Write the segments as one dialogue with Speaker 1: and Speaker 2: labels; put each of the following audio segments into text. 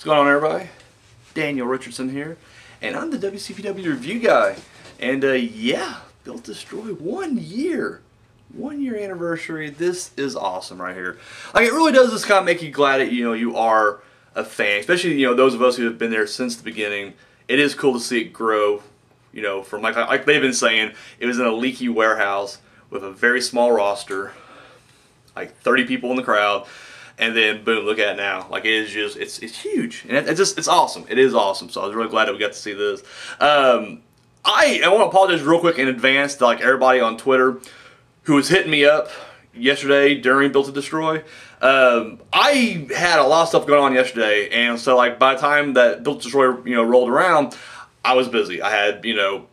Speaker 1: What's going on, everybody? Daniel Richardson here, and I'm the WCPW review guy. And yeah, Built Destroy 1 year. 1 year anniversary. This is awesome right here. Like, it really does just kind of make you glad that you are a fan, especially those of us who have been there since the beginning. It is cool to see it grow. From like they've been saying, it was in a leaky warehouse with a very small roster, like 30 people in the crowd. And then boom, look at it now. Like, it is just, it's huge. And it's awesome. It is awesome. So I was really glad that we got to see this. I want to apologize real quick in advance to like everybody on Twitter who was hitting me up yesterday during Built to Destroy. I had a lot of stuff going on yesterday, and so like by the time that Built to Destroy rolled around, I was busy. I had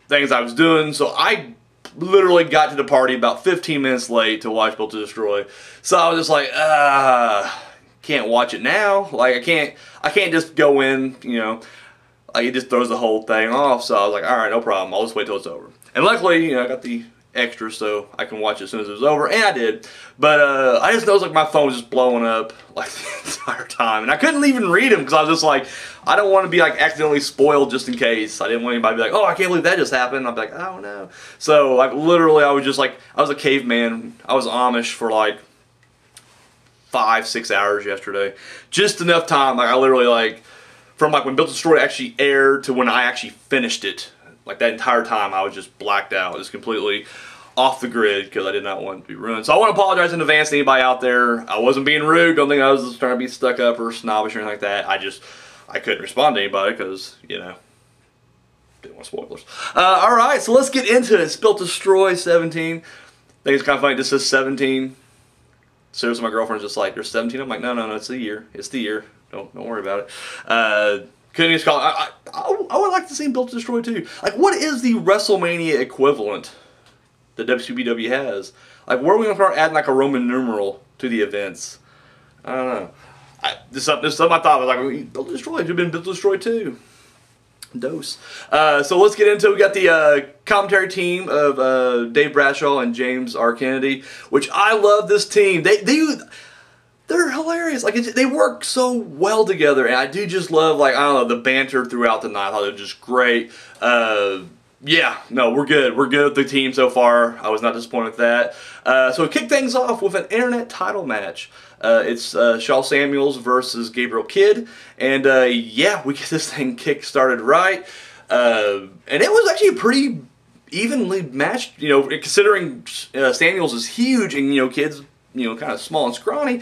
Speaker 1: things I was doing, so I literally got to the party about 15 minutes late to watch Built to Destroy. So I was just like, can't watch it now. Like, I can't just go in, like, it just throws the whole thing off. So I was like, all right, no problem. I'll just wait till it's over. And luckily, I got the extra so I can watch it as soon as it was over, and I did. But I just noticed like my phone was just blowing up like the entire time, and I couldn't even read them because I was just like, I don't want to be like accidentally spoiled just in case. I didn't want anybody to be like, oh, I can't believe that just happened. I'd be like, oh no. So like literally I was just like, I was a caveman. I was Amish for like 5-6 hours yesterday. Just enough time, like I literally like, from like when Built to Destroy actually aired to when I actually finished it, like that entire time I was just blacked out, just completely off the grid because I did not want it to be ruined. So I want to apologize in advance to anybody out there. I wasn't being rude. Don't think I was just trying to be stuck up or snobbish or anything like that. I couldn't respond to anybody because, didn't want spoilers. Alright, so let's get into it. It's Built to Destroy 17. I think it's kind of funny. This says 17. Seriously, my girlfriend's just like, there's 17. I'm like, no, it's the year. It's the year. Don't worry about it. Couldn't just call it. I would like to see Built to Destroy too. Like, what is the WrestleMania equivalent that WCPW has? Like, where are we going to start adding like a Roman numeral to the events? I don't know. This is something I thought was like, Built to Destroy. It should have been Built to Destroy too. Dose. So let's get into it. We got the commentary team of Dave Bradshaw and James R. Kennedy, which I love this team. They're hilarious. Like, they work so well together, and I do just love, like, I don't know, the banter throughout the night. I thought it was just great. Yeah, no, we're good. We're good with the team so far. I was not disappointed with that. So we kick things off with an internet title match. It's Shaw Samuels versus Gabriel Kidd, and yeah, we get this thing kick-started right. And it was actually a pretty evenly matched, considering Samuels is huge and, Kidd's kind of small and scrawny.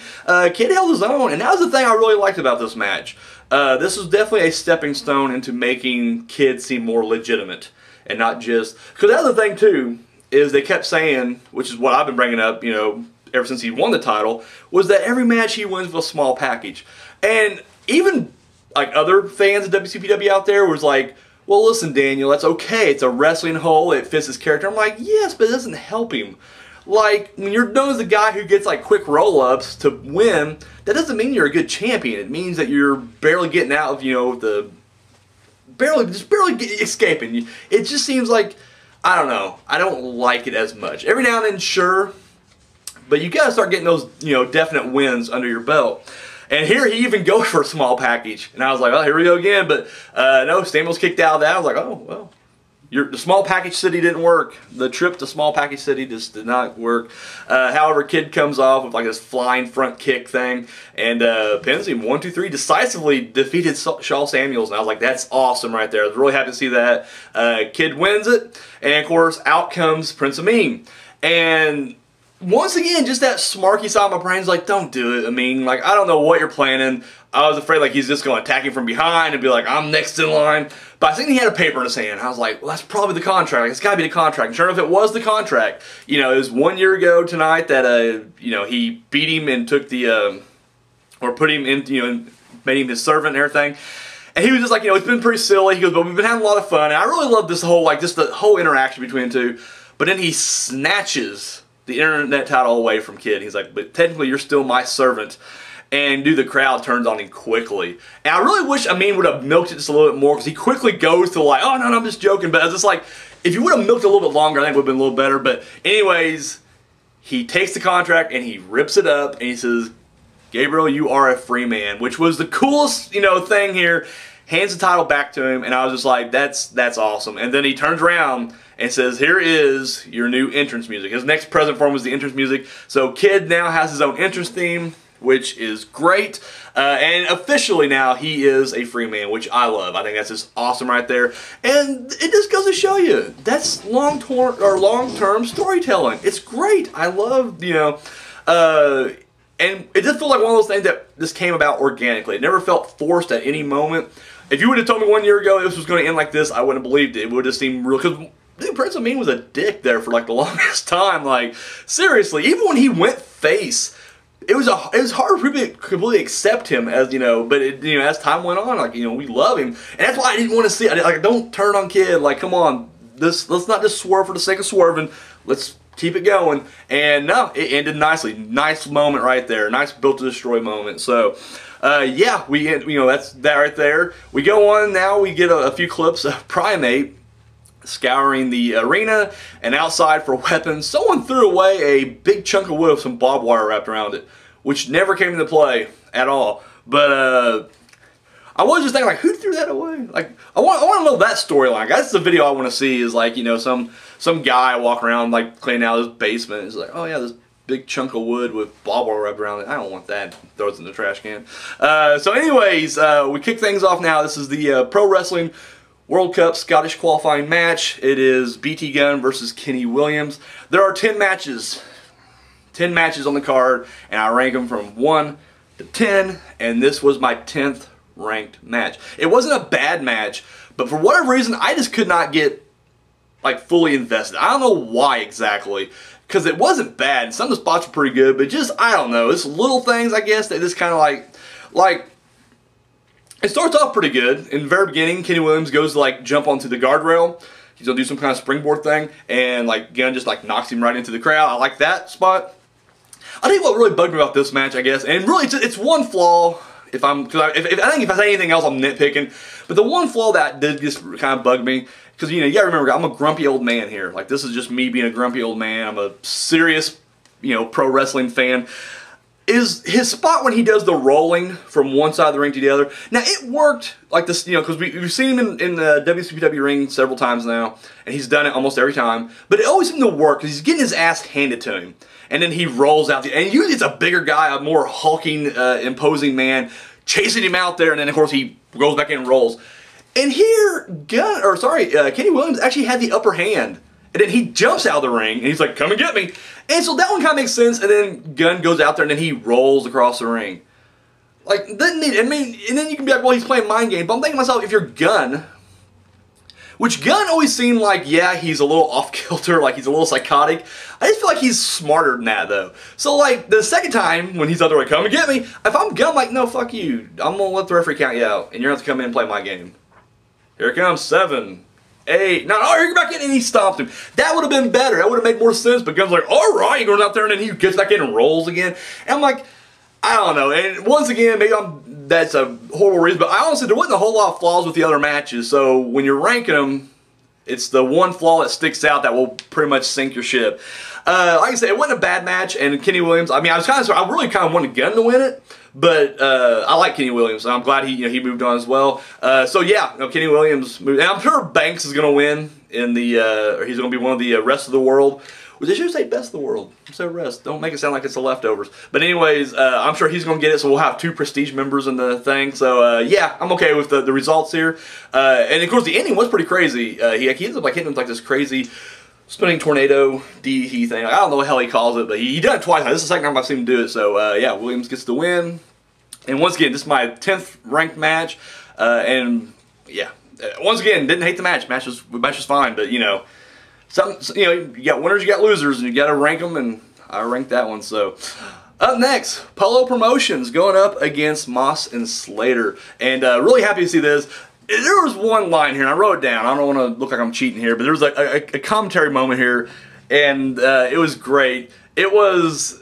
Speaker 1: Kidd held his own, and that was the thing I really liked about this match. This was definitely a stepping stone into making Kidd seem more legitimate, and not just, because the other thing too is they kept saying, which is what I've been bringing up, ever since he won the title, was that every match he wins with a small package. And even like other fans of WCPW out there was like, well, listen, Daniel, that's okay. It's a wrestling hole. It fits his character. I'm like, yes, but it doesn't help him. Like, when you're known as the guy who gets like quick roll-ups to win, that doesn't mean you're a good champion. It means that you're barely getting out of, barely escaping. It just seems like, I don't know, I don't like it as much. Every now and then, sure, but you gotta start getting those, definite wins under your belt. And here he even goes for a small package, and I was like, oh, here we go again. But no, Samuels kicked out of that. I was like, oh, well. The small package city didn't work. The trip to small package city just did not work. However, Kidd comes off with like this flying front kick thing and pins him 1-2-3, decisively defeated Shaw Samuels. And I was like, that's awesome right there. I was really happy to see that. Kidd wins it, and of course, out comes Prince Amin. And once again, just that smarky side of my brain's like, don't do it. I mean, like, I don't know what you're planning. I was afraid like he's just going to attack him from behind and be like, I'm next in line. But I think he had a paper in his hand. I was like, well, that's probably the contract. Like, it's got to be the contract. And sure enough, it was the contract. It was 1 year ago tonight that, he beat him and took the, or put him in, and made him his servant and everything. And he was just like, it's been pretty silly. He goes, but we've been having a lot of fun. And I really love this whole, like, just the whole interaction between the two. But then he snatches the internet title away from Kidd. He's like, but technically you're still my servant. And the crowd turns on him quickly. And I really wish Amin would have milked it just a little bit more, because he quickly goes to like, oh no, I'm just joking. But it's just like, if you would have milked it a little bit longer, I think it would have been a little better. But anyways, he takes the contract and he rips it up and he says, Gabriel, you are a free man, which was the coolest, you know, thing here. Hands the title back to him, and I was just like, that's awesome. And then he turns around and says, here is your new entrance music. His next present for him was the entrance music. So Kid now has his own entrance theme, which is great. And officially now he is a free man, which I love. I think that's just awesome right there. And it just goes to show you, that's long-term storytelling. It's great. I love, you know, and it just feels like one of those things that just came about organically. It never felt forced at any moment. If you would have told me 1 year ago this was going to end like this, I wouldn't have believed it. It would have seemed real. Because dude, Prince of Mean was a dick there for like the longest time. Like, seriously, even when he went face, it was hard for people to completely accept him as, you know, but it, you know, as time went on, like, you know, we love him. And that's why I didn't want to see it. Like, don't turn on Kid. Like, come on. Let's not just swerve for the sake of swerving. Let's keep it going. And no, it ended nicely. Nice moment right there. Nice built to destroy moment. So, yeah, you know, that's that right there. We go on now. We get a few clips of Primate scouring the arena and outside for weapons. Someone threw away a big chunk of wood with some barbed wire wrapped around it, which never came into play at all. But I was just thinking, like, who threw that away? Like, I want to know that storyline. That's the video I want to see. Is like, you know, some guy walking around like cleaning out his basement. It's like, oh yeah, this big chunk of wood with barbed wire wrapped around it. I don't want that. Throws it in the trash can. So anyways, we kick things off now. This is the Pro Wrestling World Cup Scottish qualifying match. It is BT Gunn versus Kenny Williams. There are 10 matches. 10 matches on the card, and I rank them from 1 to 10, and this was my 10th ranked match. It wasn't a bad match, but for whatever reason, I just could not get like fully invested. I don't know why exactly, because it wasn't bad. Some of the spots were pretty good, but just, I don't know, it's little things, I guess, that just kind of like, it starts off pretty good. In the very beginning, Kenny Williams goes to like jump onto the guardrail. He's gonna do some kind of springboard thing, and like Gunn just like knocks him right into the crowd. I like that spot. I think what really bugged me about this match, I guess, and really it's one flaw. If I think if I say anything else, I'm nitpicking. But the one flaw that did just kind of bug me, because you know, you gotta remember, I'm a grumpy old man here. Like, this is just me being a grumpy old man. I'm a serious, you know, pro wrestling fan. Is his spot when he does the rolling from one side of the ring to the other. Now, it worked like this, you know, because we've seen him in the WCPW ring several times now, and he's done it almost every time. But it always seemed to work because he's getting his ass handed to him, and then he rolls out. And usually it's a bigger guy, a more hulking, imposing man, chasing him out there, and then of course he goes back in and rolls. And here, Kenny Williams actually had the upper hand. And then he jumps out of the ring, and he's like, come and get me. And so that one kind of makes sense, and then Gunn goes out there, and then he rolls across the ring. Like, didn't need, I mean, and then you can be like, well, he's playing mind games. But I'm thinking to myself, if you're Gunn, which Gunn always seemed like, yeah, he's a little off-kilter, like he's a little psychotic. I just feel like he's smarter than that, though. So, like, the second time, when he's out there like, come and get me, if I'm Gunn, I'm like, no, fuck you. I'm going to let the referee count you out, and you're going to have to come in and play my game. Here it comes, 7. 8. No, you're back in, and he stopped him. That would have been better. That would have made more sense. But Gunn's like, all right, he goes out there, and then he gets back in and rolls again. And I'm like, I don't know. And once again, maybe that's a horrible reason, but I honestly, there wasn't a whole lot of flaws with the other matches. So when you're ranking them, it's the one flaw that sticks out that will pretty much sink your ship. Like I said, it wasn't a bad match, and Kenny Williams, I mean, I really kind of wanted Gunn to win it. But I like Kenny Williams. I'm glad he moved on as well. So yeah, Kenny Williams moved, and I'm sure Banks is going to win in the or he's going to be one of the rest of the world. Well, they should say best of the world. So rest. Don't make it sound like it's the leftovers. But anyways, I'm sure he's going to get it. So we'll have 2 prestige members in the thing. So yeah, I'm okay with the results here. And of course, the ending was pretty crazy. He ends up like hitting with like this crazy spinning tornado DDT thing. I don't know what the hell he calls it, but he done it twice. This is the second time I've seen him do it. So yeah, Williams gets the win. And once again, this is my 10th ranked match. And yeah, once again, didn't hate the match. Match was fine, but you know, you got winners, you got losers, and you got to rank them. And I ranked that one. So up next, Polo Promotions going up against Moss and Slater, and really happy to see this. There was one line here, and I wrote it down. I don't want to look like I'm cheating here, but there was a commentary moment here, and it was great. It was,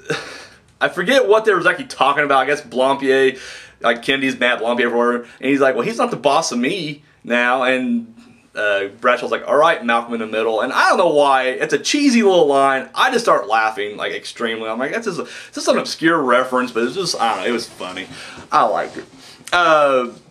Speaker 1: I forget what they was actually talking about. I guess Blampier, like Kennedy's Matt Blampier, and he's like, well, he's not the boss of me now, and Bradshaw's like, all right, Malcolm in the middle. And I don't know why. It's a cheesy little line. I just start laughing, like, extremely. I'm like, that's just an obscure reference, but it's just, I don't know, it was funny. I liked it.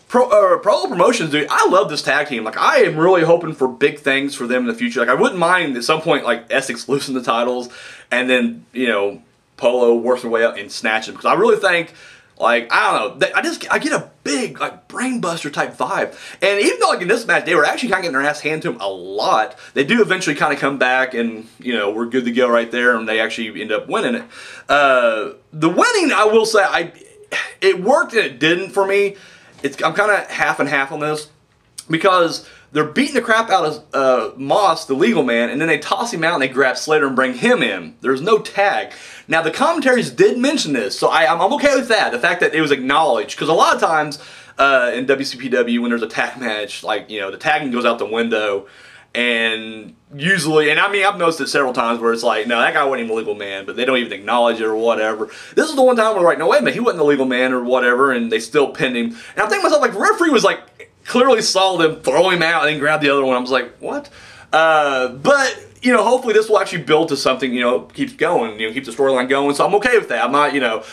Speaker 1: Pro Promotions, dude, I love this tag team. Like, I am really hoping for big things for them in the future. Like, I wouldn't mind at some point, like, Essex losing the titles, and then, you know, Polo works their way up and snatch them. Because I really think, like, I don't know, I get a big, like, brainbuster type vibe. And even though, like, in this match, they were actually kind of getting their ass handed to them a lot, they do eventually kind of come back and, you know, we're good to go right there, and they actually end up winning it. The winning, I will say, it worked and it didn't for me. I'm kind of half and half on this, because they're beating the crap out of Moss, the legal man, and then they toss him out and they grab Slater and bring him in. There's no tag. Now, the commentaries did mention this, so I'm okay with that, the fact that it was acknowledged, because a lot of times in WCPW, when there's a tag match, like, you know, the tagging goes out the window, and usually, and I mean, I've noticed it several times where it's like, no, that guy wasn't even the legal man, but they don't even acknowledge it or whatever. This is the one time where, like, no, wait a minute, he wasn't the legal man or whatever, and they still pinned him. And I'm thinking to myself, like, the referee was, like, clearly saw them throw him out and then grab the other one. I was like, what? But, you know, hopefully this will actually build to something, you know, keeps going, you know, keeps the storyline going, so I'm okay with that. I'm not, you know,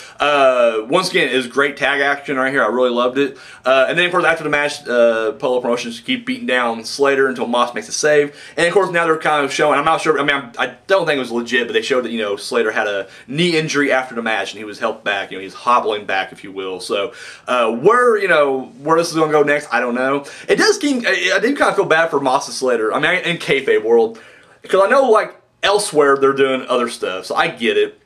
Speaker 1: once again, it was great tag action right here. I really loved it. And then, of course, after the match, Polo Promotions keep beating down Slater until Moss makes a save. And, of course, now they're kind of showing, I'm not sure, I mean, I don't think it was legit, but they showed that, you know, Slater had a knee injury after the match, and he was helped back, you know, he's hobbling back, if you will. So, you know, where this is going to go next, I don't know. It does seem, I did kind of feel bad for Moss and Slater. I mean, in kayfabe world, because I know, like, elsewhere they're doing other stuff, so I get it.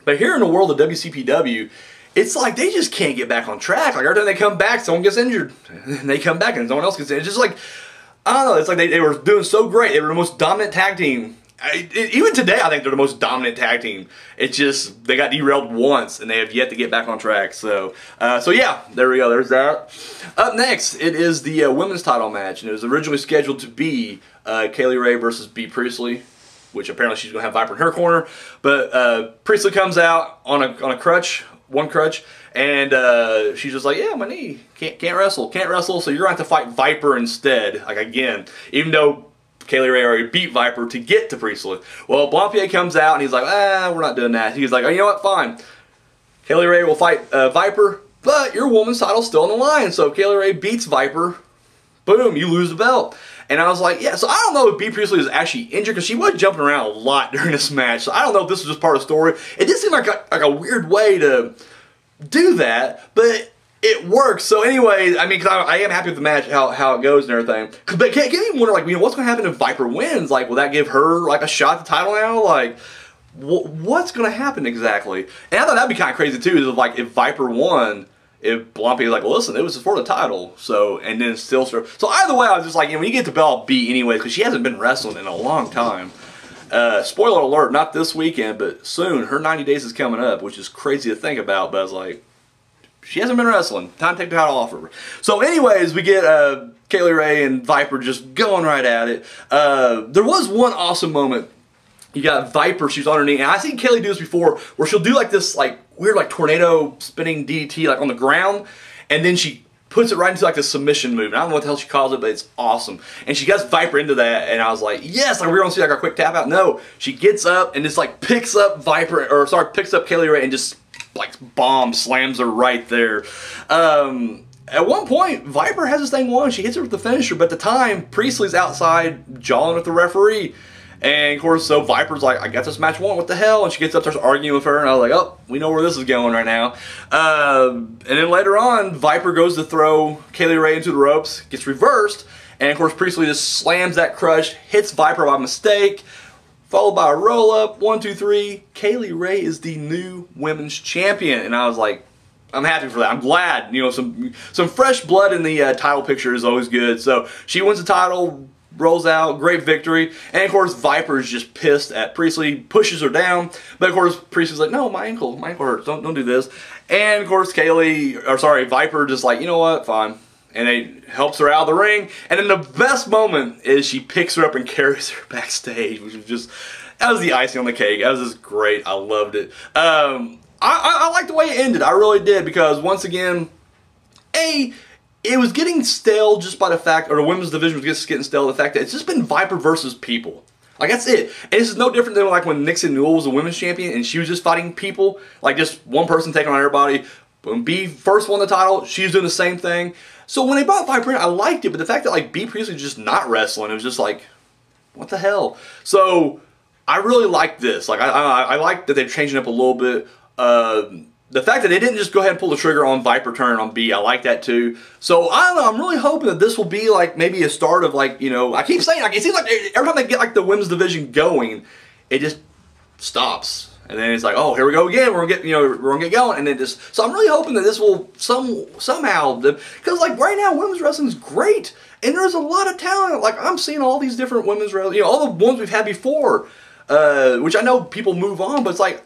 Speaker 1: But here in the world of WCPW, it's like they just can't get back on track. Like, every time they come back, someone gets injured. And they come back and someone else gets injured. It's just like, I don't know, it's like they were doing so great. They were the most dominant tag team. Even today, I think they're the most dominant tag team. It's just, they got derailed once, and they have yet to get back on track. So yeah, there we go. There's that. Up next, it is the women's title match, and it was originally scheduled to be Kaylee Ray versus Bea Priestley, which apparently she's going to have Viper in her corner. But Priestley comes out on a crutch, one crutch, and she's just like, yeah, my knee, can't wrestle, so you're going to have to fight Viper instead. Like, again, even though Kaylee Ray already beat Viper to get to Priestley. Well, Blampier comes out and he's like, we're not doing that. He's like, oh, you know what, fine. Kaylee Ray will fight Viper, but your woman's title's still on the line. So if Kaylee Ray beats Viper, boom, you lose the belt. And I was like, yeah, so I don't know if Bea Priestley is actually injured, because she was jumping around a lot during this match. So I don't know if this was just part of the story. It did seem like a weird way to do that, but it works. So anyway, I mean, because I am happy with the match, how it goes and everything. But can you wonder, like, you know, what's going to happen if Viper wins? Like, will that give her, like, a shot at the title now? Like, what's going to happen exactly? And I thought that'd be kind of crazy, too, is like, if Viper won, if Blampier was like, well, listen, it was for the title. So, and then still, so either way, I was just like, you know, when you get the belt beat anyway, because she hasn't been wrestling in a long time. Spoiler alert, not this weekend, but soon. Her 90 days is coming up, which is crazy to think about, but I was like, she hasn't been wrestling. Time to take the title off of her. So anyways, we get Kaylee Ray and Viper just going right at it. There was one awesome moment. You got Viper, she's on her knee, and I've seen Kaylee do this before, where she'll do like this like weird like tornado spinning DDT like on the ground, and then she puts it right into like the submission move. And I don't know what the hell she calls it, but it's awesome. And she gets Viper into that, and I was like, yes, like we're gonna see like a quick tap out. No, she gets up and just like picks up picks up Kaylee Ray and just like bomb slams her right there. At one point, Viper has this thing won. She hits her with the finisher, but at the time, Priestley's outside jawing at the referee. And of course, so Viper's like, I got this match won, what the hell? And she gets up, starts arguing with her, and I was like, oh, we know where this is going right now. And then later on, Viper goes to throw Kaylee Ray into the ropes, gets reversed, and of course, Priestley just slams that crush, hits Viper by mistake, followed by a roll-up, 1, 2, 3. Kaylee Ray is the new women's champion. And I was like, I'm happy for that. I'm glad. You know, some fresh blood in the title picture is always good. So she wins the title, rolls out, great victory. And of course, Viper is just pissed at Priestley, pushes her down. But of course, Priestley's like, no, my ankle hurts. Don't do this. And of course, Viper just like, you know what, fine. And it helps her out of the ring. And then the best moment is she picks her up and carries her backstage, which was just, that was the icing on the cake. That was just great. I loved it. I liked the way it ended. I really did, because once again, it was getting stale just by the fact, or the women's division was just getting stale, the fact that it's just been Viper versus people. Like, that's it. And this is no different than like when Nixon Newell was a women's champion and she was just fighting people. Like, just one person taking on everybody. When B first won the title, she was doing the same thing. So when they brought Viper in, I liked it. But the fact that like B Priestley was just not wrestling, it was just like, what the hell? So I really like this. Like, I like that they're changing up a little bit. The fact that they didn't just go ahead and pull the trigger on Viper turn on B, I like that too. So I don't know, I'm really hoping that this will be like maybe a start of like, you know, I keep saying, like, it seems like every time they get like the women's division going, it just stops. And then it's like, oh, here we go again, we're gonna get, you know, we're gonna get going, and then just, so I'm really hoping that this will somehow, because like right now women's wrestling is great, and there's a lot of talent. Like, I'm seeing all these different women's wrestling, you know, all the ones we've had before, which I know people move on, but it's like,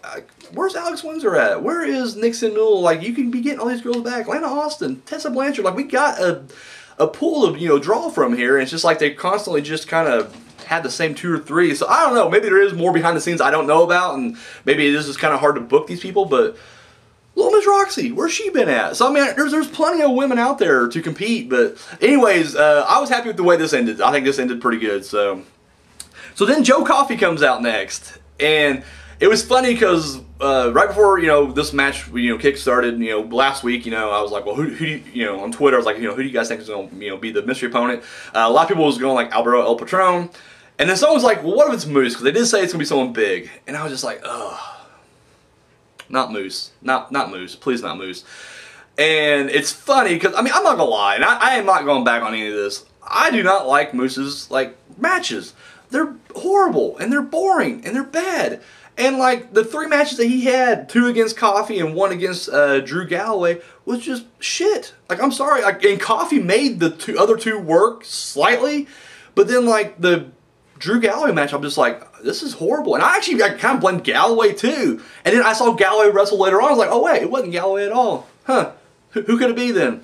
Speaker 1: where's Alex Windsor at? Where is Nixon Newell? Like, you can be getting all these girls back. Lana Austin, Tessa Blanchard. Like, we got a pool of, you know, draw from here. And it's just like they constantly just kind of had the same 2 or 3. So I don't know. Maybe there is more behind the scenes I don't know about. And maybe it is just kind of hard to book these people. But Little Miss Roxy, where's she been at? So, I mean, there's plenty of women out there to compete. But anyways, I was happy with the way this ended. I think this ended pretty good. So then Joe Coffey comes out next. And it was funny because right before, you know, this match, you know, kick started, you know, last week, you know, I was like, well, who do you know, on Twitter, I was like, you know, who do you guys think is going to, you know, be the mystery opponent? A lot of people was going like Alberto El Patron. And then someone was like, well, what if it's Moose? Because they did say it's going to be someone big. And I was just like, ugh. Not Moose. Not Moose. Please not Moose. And it's funny because, I mean, I'm not going to lie. And I am not going back on any of this. I do not like Moose's, like, matches. They're horrible. And they're boring. And they're bad. And like the 3 matches that he had, 2 against Coffey and 1 against Drew Galloway, was just shit. Like, I'm sorry. Like, and Coffey made the other two work slightly, but then like the Drew Galloway match, I'm just like, this is horrible. And I kind of blamed Galloway too. And then I saw Galloway wrestle later on. I was like, oh wait, it wasn't Galloway at all. Huh? Who could it be then?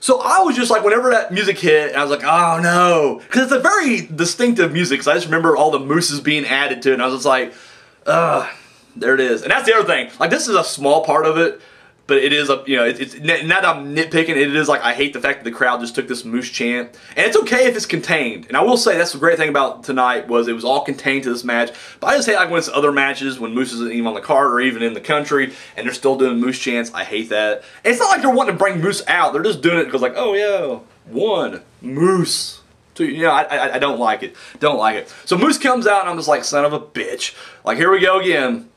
Speaker 1: So I was just like, whenever that music hit, I was like, oh no, because it's a very distinctive music. Because I just remember all the mooses being added to it, and I was just like, there it is. And that's the other thing. Like, this is a small part of it, but it is a, you know, it's not that I'm nitpicking. It is like, I hate the fact that the crowd just took this Moose chant. And it's okay if it's contained. And I will say that's the great thing about tonight was it was all contained to this match. But I just hate like when it's other matches, when Moose isn't even on the card or even in the country, and they're still doing Moose chants. I hate that. And it's not like they're wanting to bring Moose out. They're just doing it because like, oh yeah, 1, Moose. 2, you know, I don't like it. Don't like it. So Moose comes out and I'm just like, son of a bitch. Like, here we go again.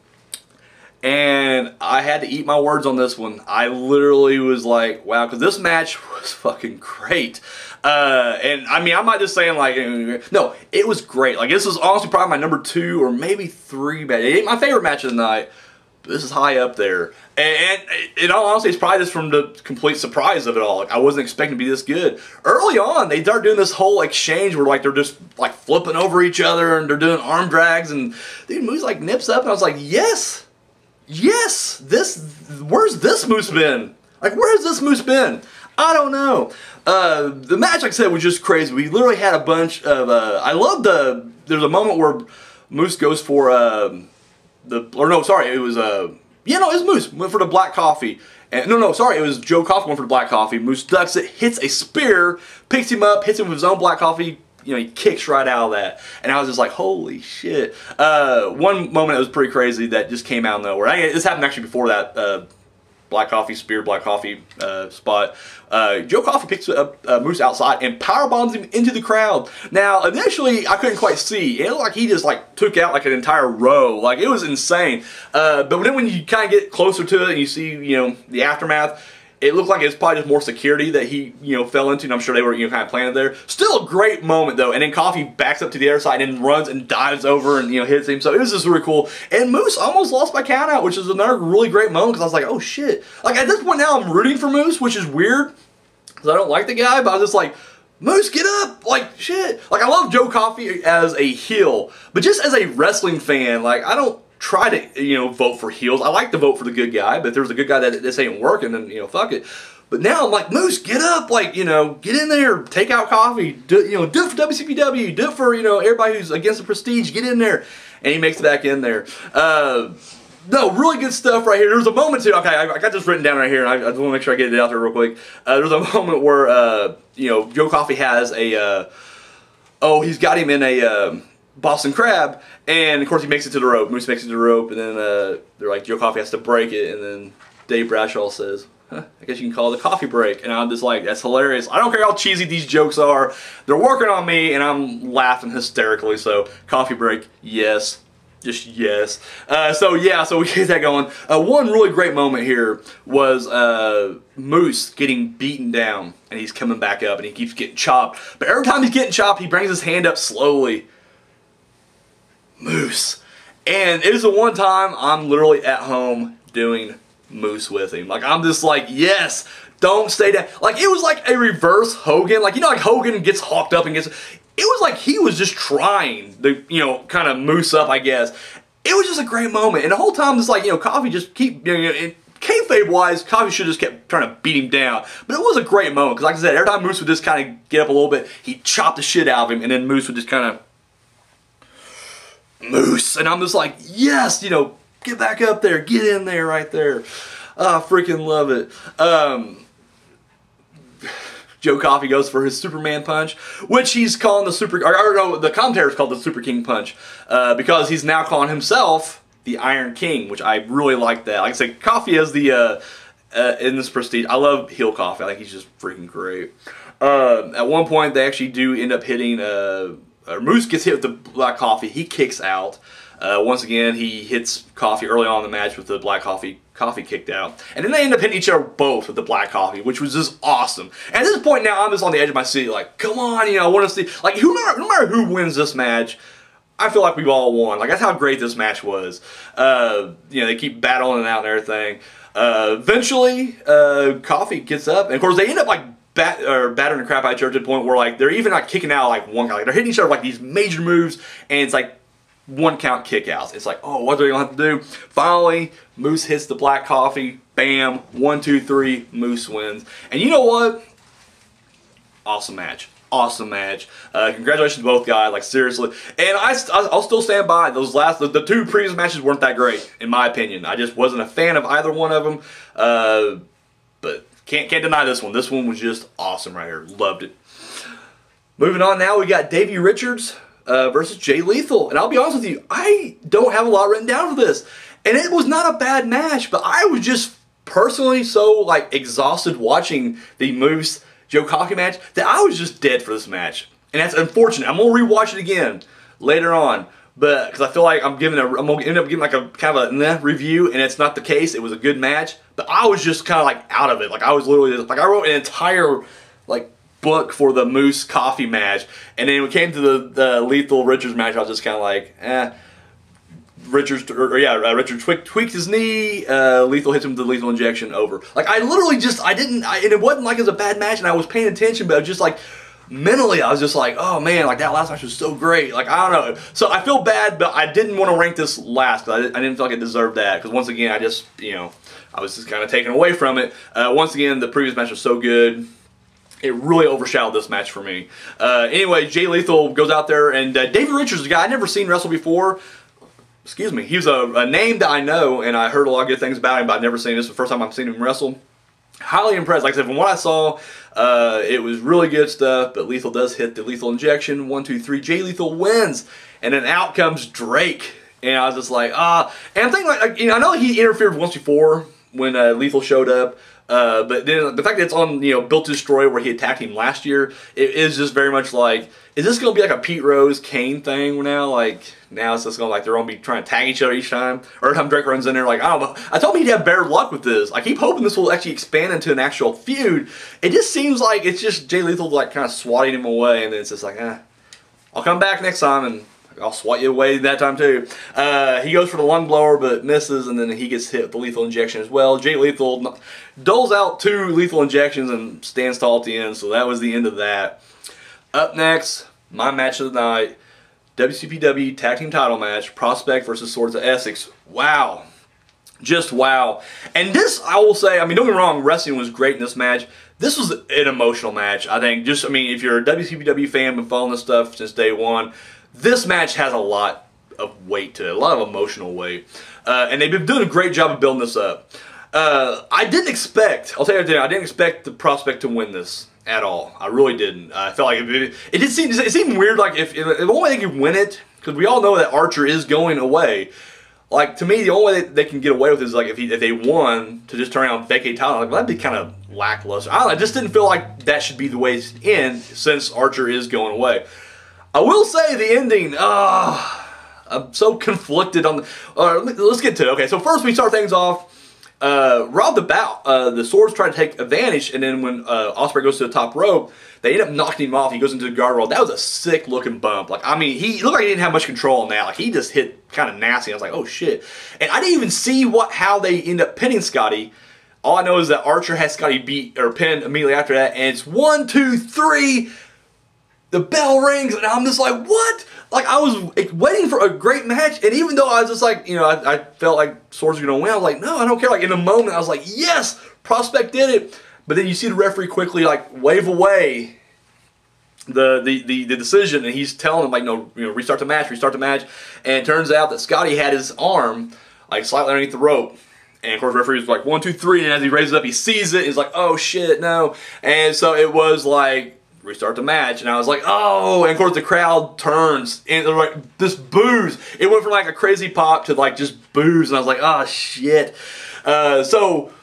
Speaker 1: And I had to eat my words on this one. I literally was like, wow, because this match was fucking great. And I mean, I'm not just saying like, no, it was great. Like, this is honestly probably my number 2 or maybe 3 match. It ain't my favorite match of the night, but this is high up there. And in all honesty, it's probably just from the complete surprise of it all. Like, I wasn't expecting to be this good. Early on, they start doing this whole exchange where like they're just like flipping over each other and they're doing arm drags, and dude, Moose like nips up, and I was like, yes, yes, where's this Moose been? Like, where has this Moose been? I don't know. The match, like I said, was just crazy. We literally had a bunch of, I love there's a moment where Moose goes for, it was, yeah, no, it was Moose. Went for the black coffee. And, no, sorry, it was Joe Coffey went for the black coffee. Moose ducks it, hits a spear, picks him up, hits him with his own black coffee. You know, he kicks right out of that. And I was just like, holy shit. One moment that was pretty crazy that just came out of nowhere. This happened actually before that black coffee spear, black coffee spot. Joe Coffey picks up Moose outside and power bombs him into the crowd. Now, initially, I couldn't quite see. It looked like he just like took out like an entire row. Like, it was insane. But then when you kind of get closer to it and you see, you know, the aftermath, it looked like it's probably just more security that he, you know, fell into, and I'm sure they were, you know, kind of planted there. Still a great moment, though, and then Coffey backs up to the other side and then runs and dives over and, you know, hits him, so it was just really cool. And Moose almost lost by countout, which is another really great moment, because I was like, oh, shit. Like, at this point now, I'm rooting for Moose, which is weird, because I don't like the guy, but I was just like, Moose, get up! Like, shit. Like, I love Joe Coffey as a heel, but just as a wrestling fan, like, I don't try to, you know, vote for heels. I like to vote for the good guy, but if there's a good guy that this ain't working, then, you know, fuck it. But now I'm like, Moose, get up, like, you know, get in there, take out Coffey, do it for WCPW, do it for, you know, everybody who's against the prestige, get in there. And he makes it back in there. No, really good stuff right here. There's a moment too. Okay, I got this written down right here, and I just want to make sure I get it out there real quick. There's a moment where you know, Joe Coffey has a he's got him in a Boston Crab, and of course he makes it to the rope. Moose makes it to the rope, and then they're like, Joe Coffey has to break it, and then Dave Bradshaw says, I guess you can call it a coffee break. And I'm just like, that's hilarious. I don't care how cheesy these jokes are. They're working on me, and I'm laughing hysterically. So, coffee break, yes. Just yes. So we get that going. One really great moment here was Moose getting beaten down, and he's coming back up, and he keeps getting chopped. But every time he's getting chopped, he brings his hand up slowly. Moose. And it was the one time I'm literally at home doing Moose with him. Like, I'm just like, yes, don't stay down. Like, it was like a reverse Hogan. Like, you know, like Hogan gets hawked up and gets... It was like he was just trying to, you know, kind of moose up, I guess. It was just a great moment. And the whole time, it's like, you know, Coffey just keep, you know, kayfabe-wise, Coffey should have just kept trying to beat him down. But it was a great moment, because like I said, every time Moose would just kind of get up a little bit, he'd chop the shit out of him, and then Moose would just kind of... Moose. And I'm just like, yes, you know, get back up there, get in there right there. I freaking love it. Joe Coffey goes for his Superman punch, which he's calling the the commentator's called the Super King punch, because he's now calling himself the Iron King, which I really like that. Like I said, Coffey is the, in this prestige, I love heel Coffey. I think he's just freaking great. At one point, they actually do end up hitting, Moose gets hit with the Black Coffee, he kicks out. Once again, he hits Coffey early on in the match with the Black Coffee kicked out. And then they end up hitting each other both with the Black Coffee, which was just awesome. And at this point now, I'm just on the edge of my seat, like, come on, you know, I want to see, like, no matter who wins this match, I feel like we've all won. Like, that's how great this match was. You know, they keep battling it out and everything. Eventually, Coffey gets up, and of course, they end up, like, battering the crap out of each other to the point where, like, they're even, like, kicking out, like, one guy. Like, they're hitting each other, like, these major moves, and it's, like, one count kickouts. It's like, oh, what are they going to have to do? Finally, Moose hits the Black Coffee. Bam. 1, 2, 3. Moose wins. And you know what? Awesome match. Awesome match. Congratulations to both guys. Like, seriously. And I'll still stand by those the two previous matches weren't that great, in my opinion. I just wasn't a fan of either one of them. But can't deny this one. This one was just awesome right here. Loved it. Moving on now, we got Davey Richards versus Jay Lethal. And I'll be honest with you, I don't have a lot written down for this. And it was not a bad match, but I was just personally so, like, exhausted watching the Moose Joe Coffey match that I was just dead for this match. And that's unfortunate. I'm going to rewatch it again later on. But, because I feel like I'm going to end up giving like a kind of a review, and it's not the case. It was a good match. But I was just kind of like out of it. Like, I was literally, like, I wrote an entire, like, book for the Moose Coffey match, and then when it came to the Lethal Richards match, I was just kind of like, Richards tweaked his knee, Lethal hits him with the lethal injection, over. Like, I literally just, and it wasn't like it was a bad match, and I was paying attention, but I was just like, mentally, I was just like, oh man, like that last match was so great. Like, I don't know. So I feel bad, but I didn't want to rank this last, because I didn't feel like it deserved that, because once again, I just, you know, I was just kind of taken away from it. Once again, the previous match was so good. It really overshadowed this match for me. Anyway, Jay Lethal goes out there, and Davey Richards is a guy I'd never seen wrestle before. Excuse me. He was a name that I know, and I heard a lot of good things about him, but I've never seen this. The first time I've seen him wrestle. Highly impressed. Like I said, from what I saw, it was really good stuff, but Lethal does hit the lethal injection. 1, 2, 3. Jay Lethal wins, and then out comes Drake. And I was just like, and I'm thinking, like, you know, I know he interfered once before when Lethal showed up. But then the fact that it's on, you know, Built to Destroy, where he attacked him last year, it is just very much like, is this going to be like a Pete Rose Kane thing now? Like, now it's just going to, like, they're going to be trying to tag each other each time? Or every time Drake runs in there, like, I don't know. I told him he'd have better luck with this. I keep hoping this will actually expand into an actual feud. It just seems like it's just Jay Lethal, like, kind of swatting him away, and then it's just like, I'll come back next time, and I'll swat you away that time too. He goes for the lung blower but misses, and then he gets hit with the lethal injection as well. Jay Lethal doles out 2 lethal injections and stands tall at the end, so that was the end of that. Up next, my match of the night, WCPW Tag Team Title match, Prospect versus Swords of Essex. Wow. Just wow. And this, I will say, I mean, don't get me wrong, wrestling was great in this match. This was an emotional match, I think. Just, I mean, if you're a WCPW fan, been following this stuff since day one, this match has a lot of weight to it, a lot of emotional weight. And they've been doing a great job of building this up. I didn't expect, I'll tell you, I didn't expect the prospect to win this at all. I really didn't. I felt like it seemed weird, like if the only way they could win it, because we all know that Archer is going away. Like, to me, the only way they can get away with it is like if they won to just turn around and vacate title. Like, well, that'd be kind of lackluster. I don't know, I just didn't feel like that should be the way it's end since Archer is going away. I will say the ending, I'm so conflicted on the, let's get to it. Okay, so first we start things off. Right off the bat, the Swords try to take advantage, and then when Ospreay goes to the top rope, they end up knocking him off. He goes into the guardrail. That was a sick looking bump. Like, I mean, he looked like he didn't have much control on that. Like, he just hit kind of nasty. I was like, oh shit. And I didn't even see how they end up pinning Scotty. All I know is that Archer has Scotty beat or pinned immediately after that, and it's 1, 2, 3. The bell rings, and I'm just like, what? Like, I was waiting for a great match, and even though I was just like, you know, I felt like Swords were going to win, I was like, no, I don't care. Like, in the moment, I was like, yes, Prospect did it. But then you see the referee quickly, like, wave away the decision, and he's telling him, like, no, you know, restart the match. And it turns out that Scotty had his arm, like, slightly underneath the rope. And, of course, the referee was like, 1, 2, 3, and as he raises it up, he sees it, he's like, oh, shit, no. And so it was like, restart the match, and I was like, oh, and of course the crowd turns, and they're like, this boos. It went from like a crazy pop to like just boos, and I was like, oh, shit. So,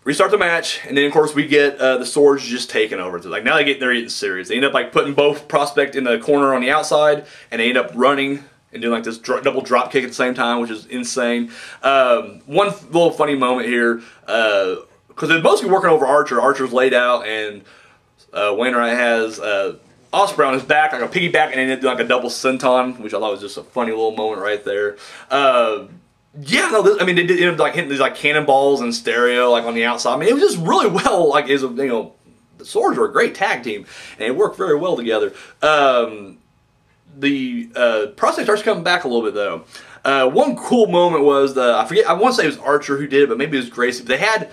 Speaker 1: restart the match, and then of course we get the Swords just taking over. So, like, now they're getting serious. They end up like putting both Prospect in the corner on the outside, and they end up running and doing like this double drop kick at the same time, which is insane. One little funny moment here, because they're mostly working over Archer. Archer's laid out, and Wainwright has Ospreay on his back, like a piggyback, and then they do like a double senton, which I thought was just a funny little moment right there. Yeah, no, I mean, they did end up like hitting these like cannonballs in stereo, like on the outside. I mean, it was just really well, like, you know, the Swords were a great tag team, and it worked very well together. The Prospect starts coming back a little bit though. One cool moment was I want to say it was Archer who did it, but maybe it was Gracie. But they had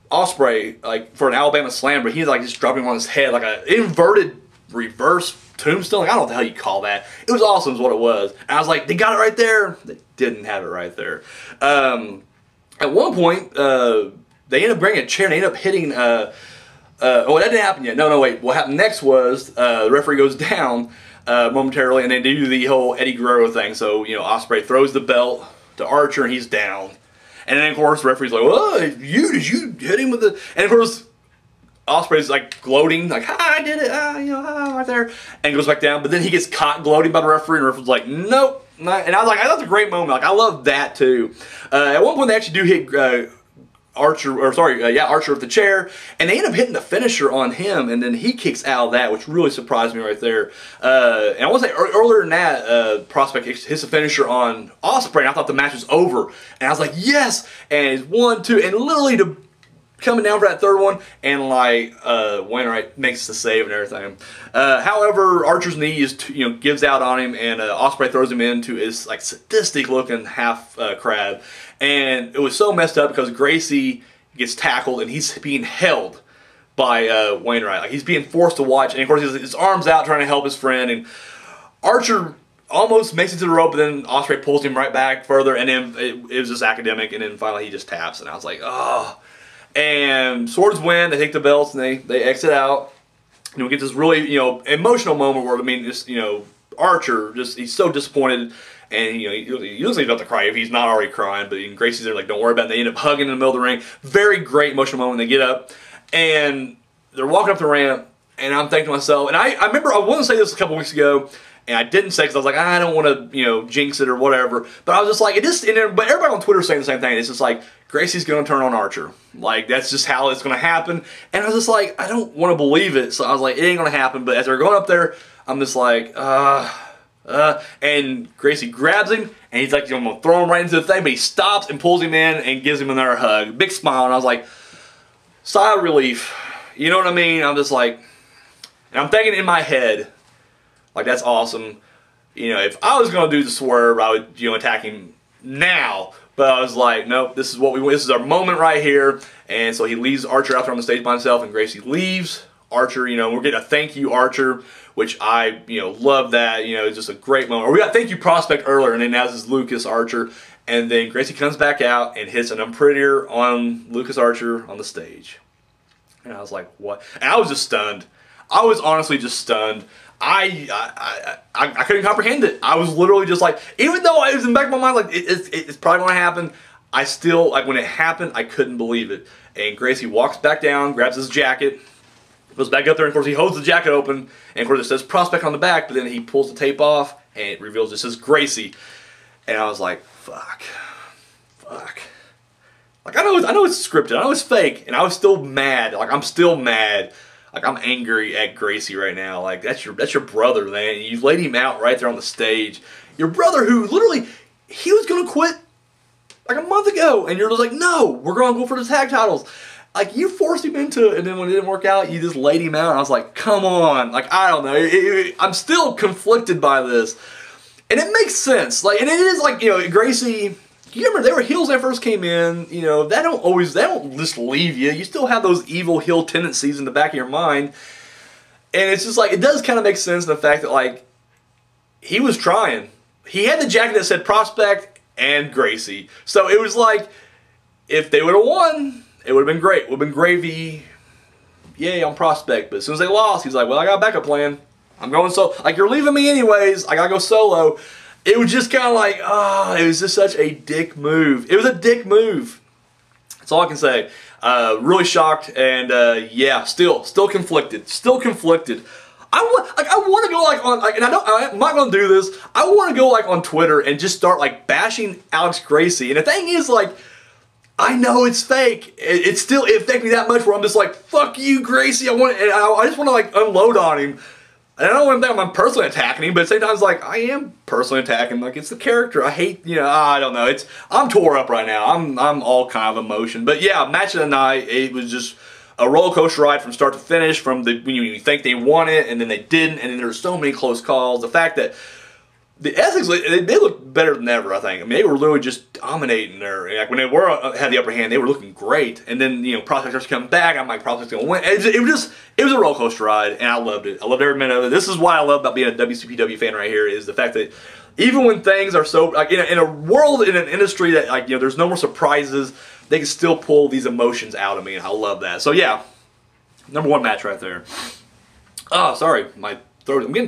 Speaker 1: Ospreay, like, for an Alabama slam, but he's like just dropping him on his head like an inverted reverse tombstone. Like, I don't know what the hell you call that. It was awesome is what it was. And I was like, they got it right there. They didn't have it right there. At one point, they end up bringing a chair, and they end up hitting, oh, that didn't happen yet. No, wait. What happened next was the referee goes down momentarily, and they do the whole Eddie Guerrero thing. So, you know, Ospreay throws the belt to Archer, and he's down. And then, of course, the referee's like, "Oh, did you hit him with the?" And of course, Ospreay's like gloating, like, "Ha, I did it, you know, right there," and goes back down. But then he gets caught gloating by the referee, and the referee's like, "Nope." Not. And I was like, "That's a great moment." Like, I love that too. At one point, they actually do hit Archer, or sorry, Archer with the chair, and they end up hitting the finisher on him, and then he kicks out of that, which really surprised me right there. And I want to say earlier than that, Prospect hits the finisher on Ospreay, and I thought the match was over, and I was like, yes, and it's 1, 2, and literally coming down for that third one, and like Wainwright makes the save and everything. However, Archer's knee gives out on him, and Ospreay throws him into his like sadistic looking half crab. And it was so messed up because Gracie gets tackled and he's being held by Wainwright. Like, he's being forced to watch, and of course his arm's out trying to help his friend, and Archer almost makes it to the rope, but then Ospreay pulls him right back further, and then it was just academic, and then finally he just taps, and I was like, oh. And Swords win, they take the belts, and they exit out. And we get this really, emotional moment where, I mean, just, Archer, he's so disappointed. And, he doesn't even have to cry if he's not already crying. But Gracie's there like, don't worry about it. They end up hugging in the middle of the ring. Very great emotional moment. They get up, and they're walking up the ramp. And I'm thinking to myself, and I remember I wanted to say this a couple weeks ago, and I didn't say because I was like, I don't want to, jinx it or whatever. But I was just like, but everybody on Twitter is saying the same thing. It's just like, Gracie's going to turn on Archer. Like, that's just how it's going to happen. And I was just like, I don't want to believe it. So I was like, it ain't going to happen. But as they're going up there, I'm just like, and Gracie grabs him, and he's like, I'm going to throw him right into the thing, but he stops and pulls him in and gives him another hug. Big smile, and I was like, sigh of relief. You know what I mean? I'm just like, and I'm thinking in my head, like, that's awesome. If I was going to do the swerve, I would, attack him now. But I was like, nope, this is what we want. This is our moment right here. And so he leaves Archer out there on the stage by himself, and Gracie leaves Archer, you know, we're getting a thank you Archer, which I, you know, love that. You know, it's just a great moment. Or we got thank you Prospect earlier, and then now this is Lucas Archer. And then Gracie comes back out and hits an Unprettier on Lucas Archer on the stage. And I was like, what? And I was just stunned. I was honestly just stunned. I couldn't comprehend it. I was literally just like, even though it was in the back of my mind, like, it's probably going to happen, I still, like, when it happened, I couldn't believe it. And Gracie walks back down, grabs his jacket, goes back up there, and of course he holds the jacket open, and of course it says Prospect on the back, but then he pulls the tape off, and it reveals it says Gracie. And I was like, fuck. Like, I know it's scripted, I know it's fake, and I was still mad. Like, I'm still mad. Like, I'm angry at Gracie right now. Like, that's your brother, man. You laid him out right there on the stage. Your brother who literally, he was going to quit like a month ago, and you're just like, no, we're going to go for the tag titles. Like, you forced him into it, and then when it didn't work out, you just laid him out, and I was like, come on. Like, I don't know. I'm still conflicted by this. And it makes sense. Like, and it is like, you know, Gracie, you remember they were heels when they first came in. You know, they don't just leave you. You still have those evil heel tendencies in the back of your mind. And it's just like, it does kind of make sense in the fact that, like, he was trying. He had the jacket that said Prospect and Gracie. So it was like, if they would have won, it would have been great. It would have been gravy. Yay, on Prospect. But as soon as they lost, he's like, well, I got a backup plan. I'm going solo. Like, you're leaving me anyways. I got to go solo. It was just kind of like, it was just such a dick move. It was a dick move. That's all I can say. Really shocked, and yeah, still conflicted. Still conflicted. I want to go like on, like, and I'm not going to do this. I want to go like on Twitter and just start like bashing Alex Gracie. And the thing is, like, I know it's fake. It affects me that much where I'm just like, fuck you, Gracie. I just want to like unload on him. And I don't want to think I'm personally attacking him, but at the same time, it's like, I am personally attacking him. Like, it's the character. I hate, you know, I don't know. I'm tore up right now. I'm all kind of emotion. But yeah, match of the night, it was just a roller coaster ride from start to finish. From when you think they won it, and then they didn't, and then there were so many close calls. The fact that the Essex, they looked better than ever, I think. I mean, they were literally just dominating there. Like, when they had the upper hand, they were looking great. And then, you know, Prospect starts coming back. I'm like, Prospect's going to win. It was a roller coaster ride, and I loved it. I loved every minute of it. This is what I love about being a WCPW fan right here, is the fact that even when things are so, like, in a world, in an industry that, like, you know, there's no more surprises, they can still pull these emotions out of me, and I love that. So, yeah, #1 match right there. Oh, sorry, my throat. I'm getting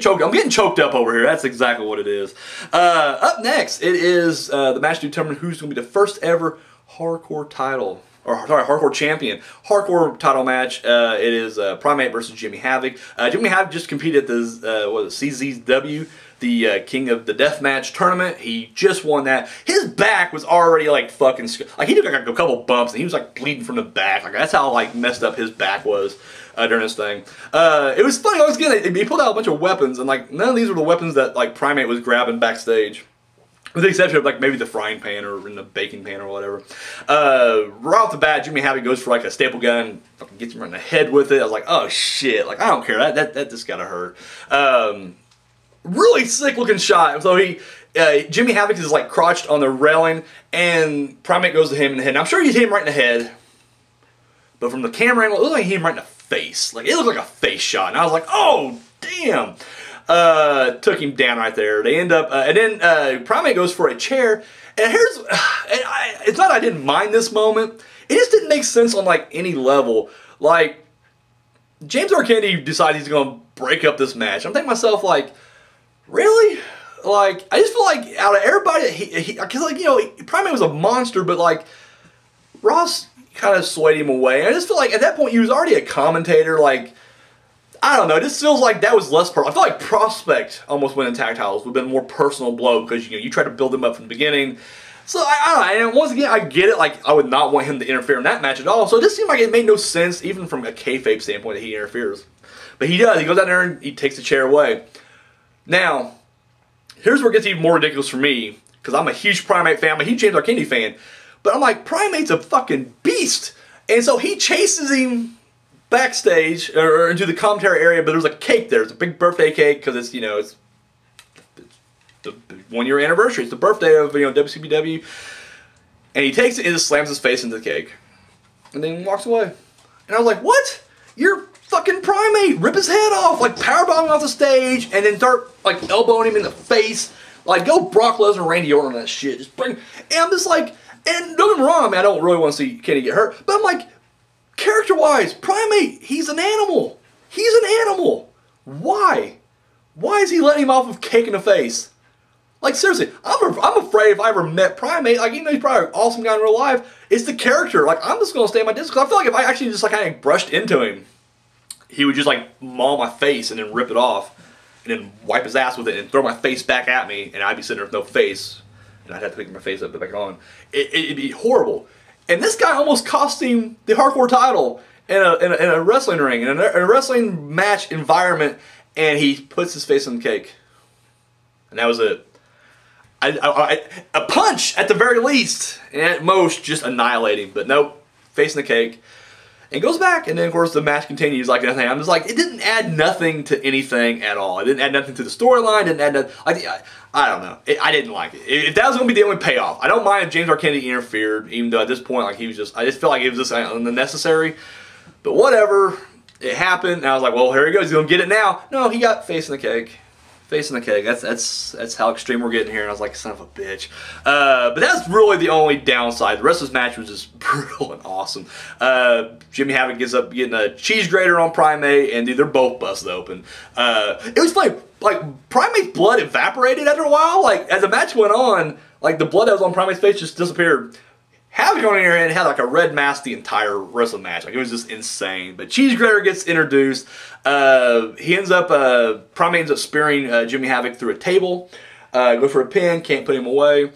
Speaker 1: choked up over here. That's exactly what it is. Up next, it is the match to determine who's going to be the first ever hardcore title, or sorry, hardcore champion. Hardcore title match. It is Primate versus Jimmy Havoc. Jimmy Havoc just competed at the CZW, the King of the Deathmatch tournament. He just won that. His back was already like fucking, like, he took like a couple bumps and he was like bleeding from the back. Like, that's how like messed up his back was during this thing. It was funny. Once again, he pulled out a bunch of weapons, and like none of these were the weapons that like Primate was grabbing backstage, with the exception of like maybe the frying pan or in the baking pan or whatever. Right off the bat, Jimmy Havoc goes for like a staple gun, fucking gets him right in the head with it. I was like, oh shit! Like, I don't care. That just gotta hurt. Really sick looking shot. So Jimmy Havoc is like crouched on the railing, and Primate goes to him in the head. And I'm sure he hit him right in the head, but from the camera angle, it looked like he hit him right in the face. Like, it looked like a face shot, and I was like, oh damn! Took him down right there. They end up, and then Primate goes for a chair. And it's not I didn't mind this moment. It just didn't make sense on like any level. Like, James R. Kennedy decided he's going to break up this match. I'm thinking to myself, like, really? Like, I just feel like out of everybody, because, like, you know, Primate was a monster, but, like, Ross kind of swayed him away. I just feel like at that point he was already a commentator. Like, I don't know, it just feels like that was less personal. I feel like Prospect almost winning tag titles would have been a more personal blow, because, you know, you try to build him up from the beginning. So, I don't know, and once again, I get it. Like, I would not want him to interfere in that match at all. So it just seemed like it made no sense, even from a kayfabe standpoint, that he interferes. But he does. He goes out there and he takes the chair away. Now, here's where it gets even more ridiculous for me, because I'm a huge Primate fan. I'm a huge James R. Kennedy fan. But I'm like, Primate's a fucking beast. And so he chases him backstage, or into the commentary area, but there's a cake there. It's a big birthday cake, because it's, you know, it's the 1 year anniversary. It's the birthday of, you know, WCPW. And he takes it and just slams his face into the cake. And then walks away. And I was like, what? You're fucking Primate rip his head off, like powerbombing off the stage, and then start like elbowing him in the face. Like, go Brock Lesnar, Randy Orton on that shit. Just bring, and I'm just like, and don't get me wrong, I mean, I don't really want to see Kenny get hurt, but I'm like, character-wise, Primate, he's an animal. He's an animal. Why? Why is he letting him off with cake in the face? Like, seriously, I'm afraid if I ever met Primate, like, even though he's probably an awesome guy in real life, it's the character. Like, I'm just going to stay in my distance, because I feel like if I actually just, like, kind of brushed into him, he would just, like, maul my face and then rip it off, and then wipe his ass with it and throw my face back at me, and I'd be sitting there with no face, and I'd have to pick my face up and back on. It'd be horrible. And this guy almost cost him the hardcore title in a wrestling ring, in a wrestling match environment, and he puts his face on the cake. And that was it. A punch at the very least, and at most just annihilating. But nope, facing the cake, and goes back, and then of course the match continues like nothing. I'm just like, it didn't add nothing to anything at all. It didn't add nothing to the storyline. Didn't add nothing. I don't know. I didn't like it. If that was going to be the only payoff, I don't mind if James R. Kennedy interfered, even though at this point, like, he was just, I just felt like it was just unnecessary. But whatever, it happened, and I was like, well, here he goes. He's going to get it now. No, he got facing the cake. Facing the cake. That's how extreme we're getting here. And I was like, son of a bitch. But that's really the only downside. The rest of this match was just brutal and awesome. Jimmy Havoc gets up getting a cheese grater on Primate, and dude, they're both busted open. It was funny. Like, Primate's blood evaporated after a while. Like, as the match went on, like, the blood that was on Primate's face just disappeared. Havoc on here and had like a red mask the entire wrestling match. Like, it was just insane. But Cheese Grater gets introduced. He ends up, Primate ends up spearing Jimmy Havoc through a table. Go for a pin, can't put him away.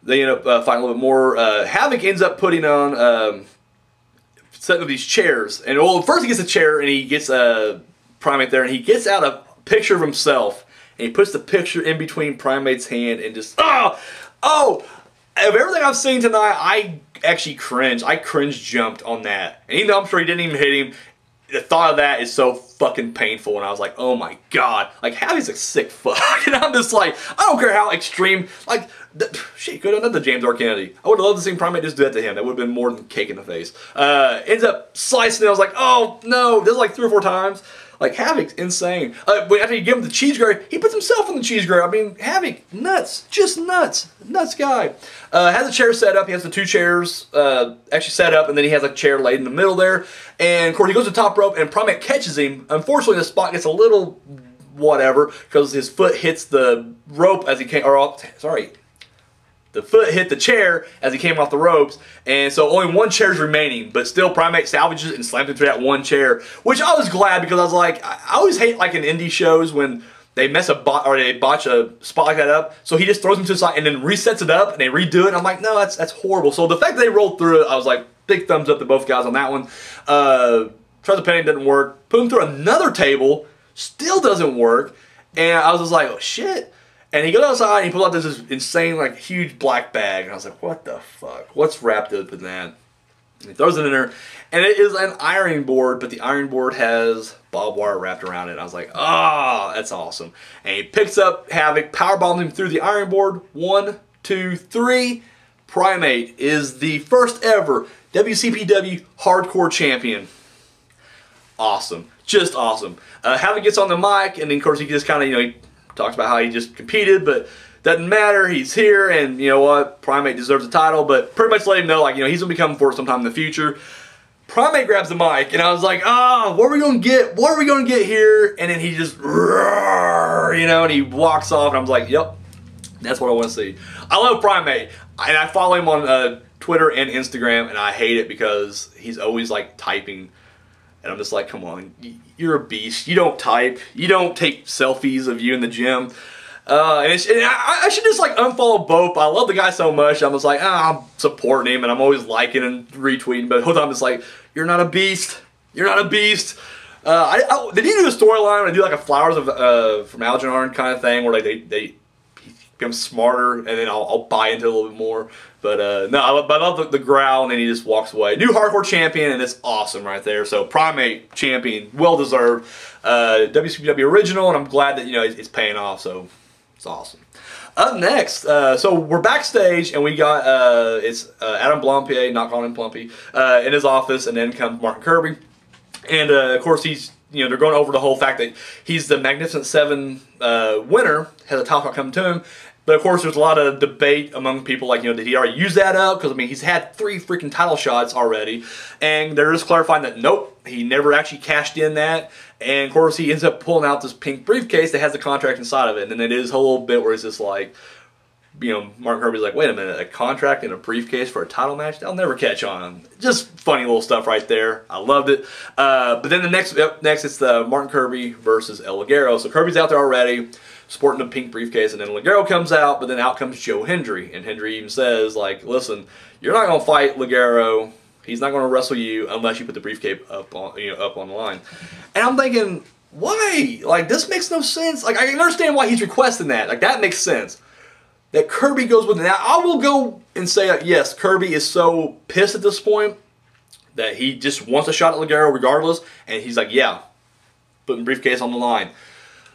Speaker 1: They end up fighting a little bit more. Havoc ends up putting on, setting up these chairs. And well, first he gets a chair and he gets Primate there, and he gets out a picture of himself. And he puts the picture in between Primate's hand and just, oh! Of everything I've seen tonight, I actually cringed. I jumped on that. And even though I'm sure he didn't even hit him, the thought of that is so fucking painful. And I was like, oh my god. Like, Havoc's a sick fuck. And I'm just like, I don't care how extreme. Like, shit, could have done that to James R. Kennedy. I would have loved to see Primate just do that to him. That would have been more than cake in the face. Ends up slicing it. I was like, oh no. This is like 3 or 4 times. Like, Havoc's insane. After you give him the cheese grater, he puts himself on the cheese grater. I mean, Havoc, nuts. Just nuts. Nuts guy. Has a chair set up. He has the 2 chairs actually set up, and then he has a chair laid in the middle there. And, of course, he goes to the top rope, and Primate catches him. Unfortunately, the spot gets a little whatever, because his foot hits the rope as he came, or, sorry, the foot hit the chair as he came off the ropes, and so only 1 chair is remaining, but still Primate salvages it and slams him through that 1 chair, which I was glad, because I was like, I always hate, like, in indie shows when they mess or they botch a spot like that up, so he just throws him to the side and then resets it up and they redo it, and I'm like, no, that's horrible. So the fact that they rolled through it, I was like, big thumbs up to both guys on that one. Tries to pin him, didn't work. Put him through another table, still doesn't work, and I was just like, oh shit. And he goes outside and he pulls out this insane, like, huge black bag. And I was like, what the fuck? What's wrapped up in that? And he throws it in there. And it is an ironing board, but the ironing board has barbed wire wrapped around it. And I was like, oh, that's awesome. And he picks up Havoc, powerbombs him through the ironing board. 1, 2, 3. Primate is the first ever WCPW Hardcore Champion. Awesome. Just awesome. Havoc gets on the mic, and then, of course, he just kind of, he talks about how he just competed, but doesn't matter. He's here, and you know what? Primate deserves the title, but pretty much let him know, like, he's gonna be coming for it sometime in the future. Primate grabs the mic, and I was like, what are we gonna get? What are we gonna get here? And then he just, and he walks off, and I was like, yep, that's what I want to see. I love Primate, and I follow him on Twitter and Instagram, and I hate it because he's always like typing. And I'm just like, come on, you're a beast. You don't type. You don't take selfies of you in the gym. And I should just like unfollow Bope. I love the guy so much. I'm just like, I'm supporting him, and I'm always liking and retweeting. But the whole time I'm just like, you're not a beast. You're not a beast. Did he do a storyline where they do like a Flowers of from Algernon kind of thing where they become smarter, and then I'll buy into it a little bit more. But no, I love the growl, and then he just walks away. New Hardcore Champion, and it's awesome right there. So Primate Champion, well deserved. WCPW original, and I'm glad that it's paying off. So it's awesome. Up next, so we're backstage, and we got it's Adam Blampier, not calling him Plumpy, in his office, and then comes Mark and Kirby. And of course he's, they're going over the whole fact that he's the Magnificent Seven winner, has a title shot coming to him. But of course there's a lot of debate among people, like, did he already use that up? Because I mean, he's had 3 freaking title shots already, and they're just clarifying that nope, he never actually cashed in that. And of course he ends up pulling out this pink briefcase that has the contract inside of it. And then it is a whole bit where it's just like, Martin Kirby's like, wait a minute, a contract and a briefcase for a title match? They'll never catch on. Just funny little stuff right there. I loved it. But then the next it's the Martin Kirby versus El Ligero. So Kirby's out there already, sporting a pink briefcase, and then Ligero comes out, but then out comes Joe Hendry. And Hendry even says, like, listen, you're not going to fight Ligero. He's not going to wrestle you unless you put the briefcase up on the line. And I'm thinking, why? Like, this makes no sense. Like, I can understand why he's requesting that. Like, that makes sense. That Kirby goes with it. Now, I will go and say, yes, Kirby is so pissed at this point that he just wants a shot at Ligero regardless, and he's like, yeah, putting briefcase on the line.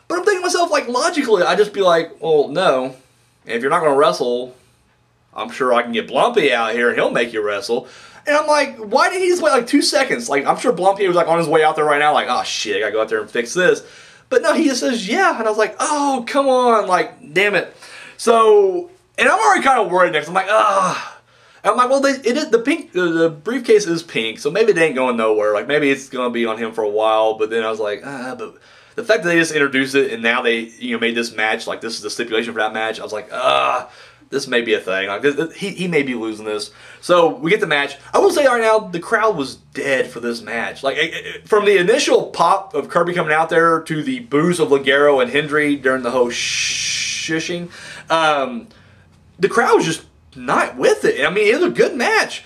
Speaker 1: But I'm thinking to myself, like, logically, I'd just be like, well, no. And if you're not going to wrestle, I'm sure I can get Blumpy out here and he'll make you wrestle. And I'm like, why did he just wait like 2 seconds? Like, I'm sure Blumpy was like on his way out there right now, like, oh shit, I gotta go out there and fix this. But no, he just says, yeah. And I was like, oh, come on, like, damn it. So, and I'm already kind of worried next. I'm like, ah. And I'm like, well, the briefcase is pink, so maybe it ain't going nowhere. Like, maybe it's going to be on him for a while. But then I was like, but the fact that they just introduced it and now they, made this match, like, this is the stipulation for that match, I was like, this may be a thing. Like, he may be losing this. So we get the match. I will say right now, the crowd was dead for this match. Like, from the initial pop of Kirby coming out there to the boos of Ligero and Hendry during the whole shushing, the crowd was just not with it. I mean, it was a good match.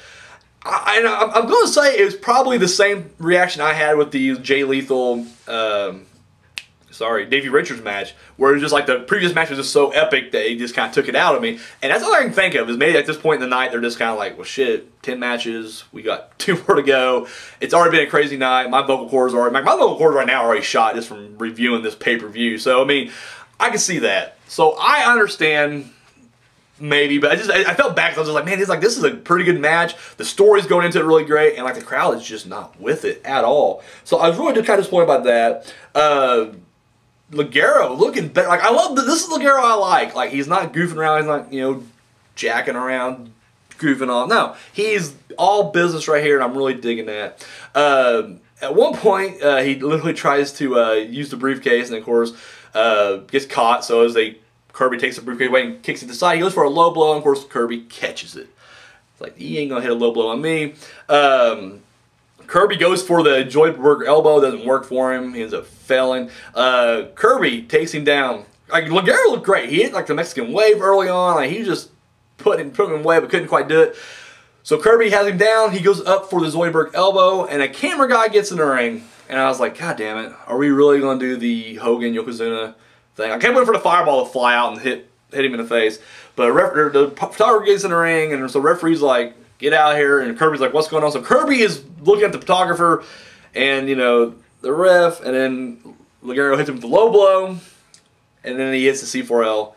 Speaker 1: I'm going to say it was probably the same reaction I had with the Jay Lethal, Davey Richards match, where it was just like the previous match was just so epic that he just kind of took it out of me. And that's all I can think of, is maybe at this point in the night, they're just kind of like, well, shit, 10 matches, we got 2 more to go. It's already been a crazy night. My vocal cords my vocal cords right now are already shot just from reviewing this pay-per-view. So, I mean, I can see that. So, I understand maybe, but I felt bad because I was just like, man, this is a pretty good match. The story's going into it really great, and like the crowd is just not with it at all. So, I was really just kind of disappointed by that. Ligero looking better. Like, I love this is Ligero I like. Like, he's not goofing around. He's not, jacking around, goofing off. No, he's all business right here, and I'm really digging that. At one point, he literally tries to use the briefcase, and of course, gets caught. So as Kirby takes the briefcase away and kicks it to the side, he goes for a low blow, and of course, Kirby catches it. It's like, he ain't gonna hit a low blow on me. Kirby goes for the Joyberg elbow, doesn't work for him. He ends up failing. Kirby takes him down. Like, Ligero looked great. He hit like the Mexican wave early on. Like, he just put him away, but couldn't quite do it. So Kirby has him down. He goes up for the Zoidberg elbow, and a camera guy gets in the ring. And I was like, God damn it! Are we really going to do the Hogan Yokozuna thing? I kept waiting for the fireball to fly out and hit him in the face. But the photographer gets in the ring, and so the referee's like, get out of here, and Kirby's like, what's going on? So Kirby is looking at the photographer and, the ref, and then Ligero hits him with the low blow, and then he hits the C4L.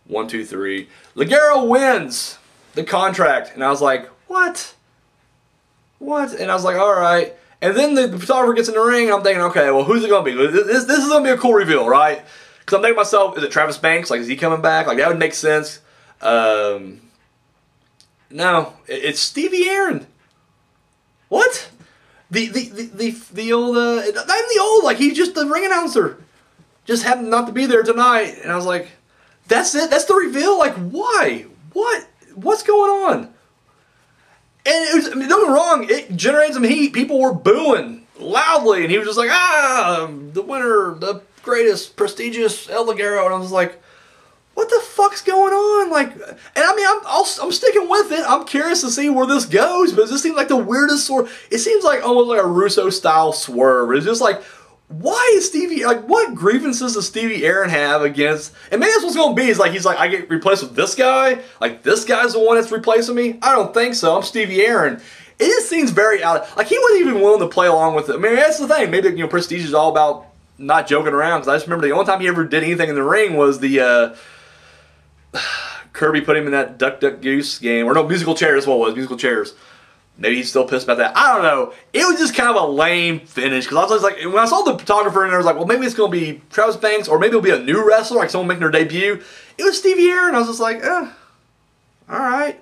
Speaker 1: 1, 2, 3. Ligero wins the contract, and I was like, what? What? And I was like, all right. And then the photographer gets in the ring, and I'm thinking, okay, well, who's it going to be? This is going to be a cool reveal, right? Because I'm thinking to myself, is it Travis Banks? Like, is he coming back? Like, that would make sense. No, it's Stevie Aaron. What? The old, not even the old, like, he's just the ring announcer. Just happened not to be there tonight. And I was like, that's it? That's the reveal? Like, why? What? What's going on? And it was, don't get me wrong, it generated some heat. People were booing loudly, and he was just like, the winner, the greatest, prestigious El Ligero. And I was like, what the fuck's going on? Like, and I mean, I'm sticking with it. I'm curious to see where this goes, but it just seems like the weirdest sort. It seems like almost like a Russo-style swerve. It's just like, why is Stevie, like, what grievances does Stevie Aaron have against, and maybe that's what's going to be, is like, he's like, I get replaced with this guy? Like, this guy's the one that's replacing me? I don't think so. I'm Stevie Aaron. It just seems very out, like, he wasn't even willing to play along with it. I mean, that's the thing. Maybe, Prestige is all about not joking around, because I just remember the only time he ever did anything in the ring was the, Kirby put him in that Duck Duck Goose game, or no, musical chairs, what it was, musical chairs. Maybe he's still pissed about that. I don't know. It was just kind of a lame finish because I was like, when I saw the photographer and I was like, well, maybe it's going to be Travis Banks or maybe it'll be a new wrestler, like someone making their debut. It was Stevie Aaron. I was just like, all right.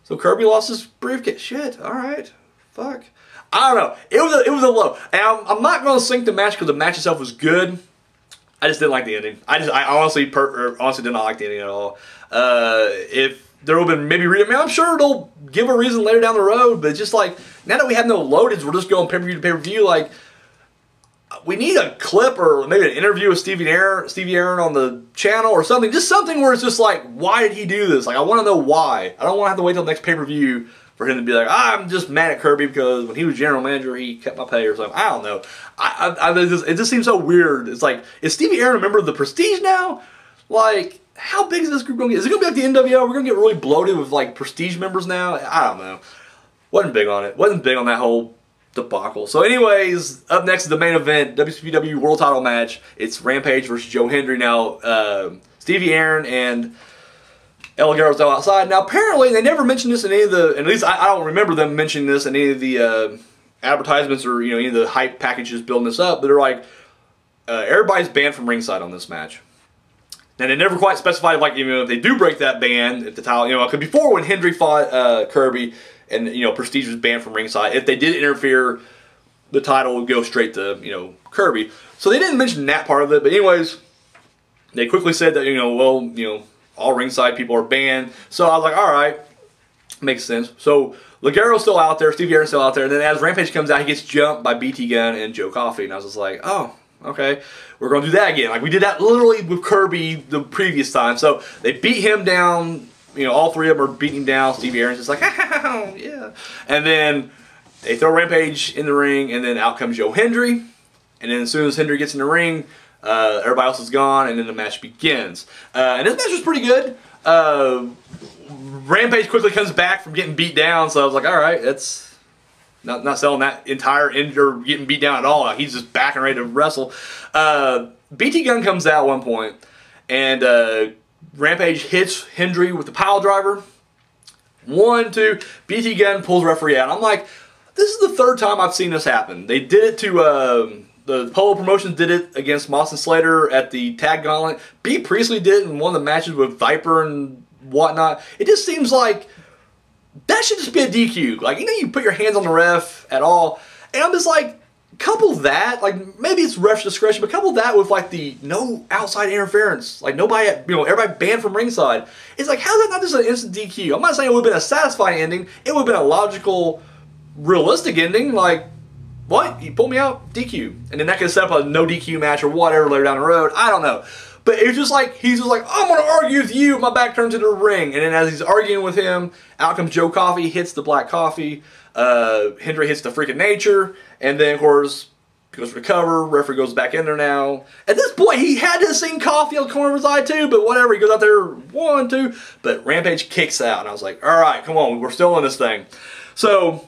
Speaker 1: So Kirby lost his briefcase. Shit. All right. Fuck. I don't know. It was a low. And I'm not going to sink the match because the match itself was good. I just didn't like the ending. I honestly did not like the ending at all. If there will have been maybe I'm sure it'll give a reason later down the road, but just like now that we have no loadeds, we're just going pay-per-view to pay-per-view. Like we need a clip or maybe an interview with Stevie Aaron on the channel or something. Just something where it's just like, why did he do this? Like I want to know why. I don't want to have to wait till the next pay-per-view for him to be like, I'm just mad at Kirby because when he was general manager, he cut my pay or something. I don't know. It just seems so weird. It's like, is Stevie Aaron a member of the Prestige now? Like, how big is this group going to get? Is it going to be like the NWO? We're going to get really bloated with like Prestige members now? I don't know. Wasn't big on it. Wasn't big on that whole debacle. So anyways, up next is the main event, WCPW World Title match. It's Rampage versus Joe Hendry. Now, Stevie Aaron and El Guerrero's still outside. Now, apparently, they never mentioned this in any of the, at least I don't remember them mentioning this in any of the advertisements or, any of the hype packages building this up, but they're like, everybody's banned from ringside on this match. And they never quite specified, like, if they do break that ban, if the title, because before when Hendry fought Kirby and, Prestige was banned from ringside, if they did interfere, the title would go straight to, Kirby. So they didn't mention that part of it, but anyways, they quickly said that, all ringside people are banned. So I was like, all right, makes sense. So Guerrero's still out there, Stevie Aaron's still out there, and then as Rampage comes out, he gets jumped by BT Gunn and Joe Coffey, and I was just like, oh, okay, we're going to do that again. Like we did that literally with Kirby the previous time. So they beat him down, all three of them are beating him down. Stevie Aaron's just like, yeah. And then they throw Rampage in the ring, and then out comes Joe Hendry. And then as soon as Hendry gets in the ring, everybody else is gone, and then the match begins. And this match was pretty good. Rampage quickly comes back from getting beat down, so I was like, all right, that's not selling that entire or getting beat down at all. He's just back and ready to wrestle. BT Gunn comes out at one point, and Rampage hits Hendry with the pile driver. 1, 2, BT Gunn pulls referee out. I'm like, this is the third time I've seen this happen. They did it to the Polo Promotions did it against Moss and Slater at the Tag Gauntlet. B. Priestley did it in one of the matches with Viper and whatnot. It just seems like that should just be a DQ. Like, you put your hands on the ref at all. And I'm just like, couple that, like, maybe it's ref's discretion, but couple that with, like, the no outside interference. Like, nobody, everybody banned from ringside. It's like, how is that not just an instant DQ? I'm not saying it would have been a satisfying ending. It would have been a logical, realistic ending. Like, what? You pulled me out? DQ. And then that could set up a no DQ match or whatever later down the road. I don't know. But it was just like, he's just like, I'm going to argue with you. My back turns into the ring. And then as he's arguing with him, out comes Joe Coffey, hits the black coffee. Hendry hits the freaking nature. And then, of course, goes for the cover. Referee goes back in there now. At this point, he had to have seen Coffey on the corner of his eye too. But whatever, he goes out there, 1, 2. But Rampage kicks out. And I was like, all right, come on. We're still in this thing. So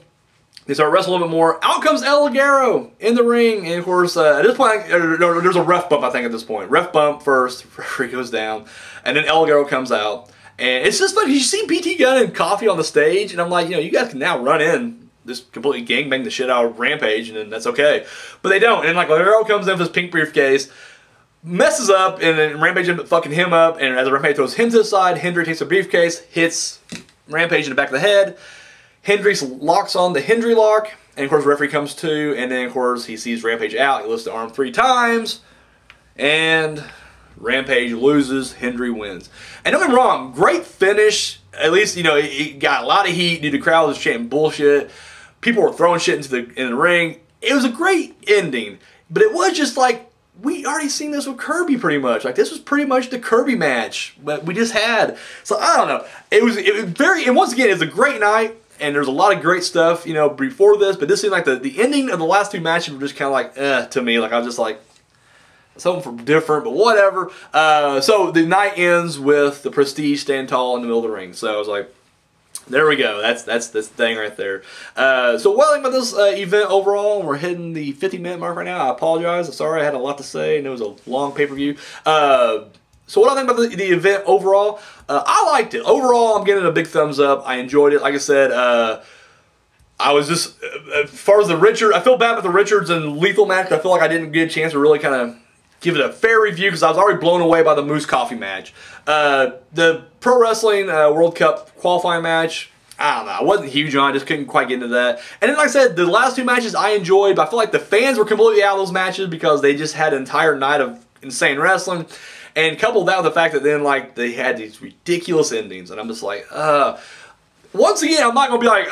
Speaker 1: they start wrestling a little bit more. Out comes El Guerrero in the ring. And, of course, at this point, there's a ref bump, I think, at this point. Ref bump first. Referee goes down. And then El Guerrero comes out. And it's just like, you see BT Gunn and Coffey on the stage. And I'm like, you guys can now run in, just completely gangbang the shit out of Rampage. And then that's okay. But they don't. And then, like, El Guerrero comes in with his pink briefcase, messes up. And then Rampage ends up fucking him up. And as Rampage throws him to the side, Hendry takes a briefcase, hits Rampage in the back of the head. Hendry locks on the Hendry lock, and of course referee comes to, and then of course he sees Rampage out, he lifts the arm 3 times, and Rampage loses, Hendry wins. And don't get me wrong, great finish, at least, it got a lot of heat, the crowd was chanting bullshit, people were throwing shit into the ring, it was a great ending, but it was just like, we already seen this with Kirby pretty much. Like, this was pretty much the Kirby match that we just had. So, I don't know. It was very, and once again, it was a great night. And there's a lot of great stuff, before this. But this seemed like the ending of the last 2 matches were just kind of like, to me. Like, I was just like, something for different, but whatever. So the night ends with the Prestige standing tall in the middle of the ring. So I was like, there we go. That's this thing right there. So what I think about this event overall, we're hitting the 50-minute mark right now. I apologize. I'm sorry. I had a lot to say, and it was a long pay-per-view. So what I think about the event overall, I liked it. Overall, I'm giving it a big thumbs up. I enjoyed it. Like I said, I was just, as far as the Richard, I feel bad with the Richards and Lethal match. I feel like I didn't get a chance to really kind of give it a fair review because I was already blown away by the Moose Coffey match. The Pro Wrestling World Cup qualifying match, I don't know. I wasn't huge on it. I just couldn't quite get into that. And then, like I said, the last two matches I enjoyed, but I feel like the fans were completely out of those matches because they just had an entire night of insane wrestling. And coupled that with the fact that then, like, they had these ridiculous endings. And I'm just like, once again, I'm not going to be like,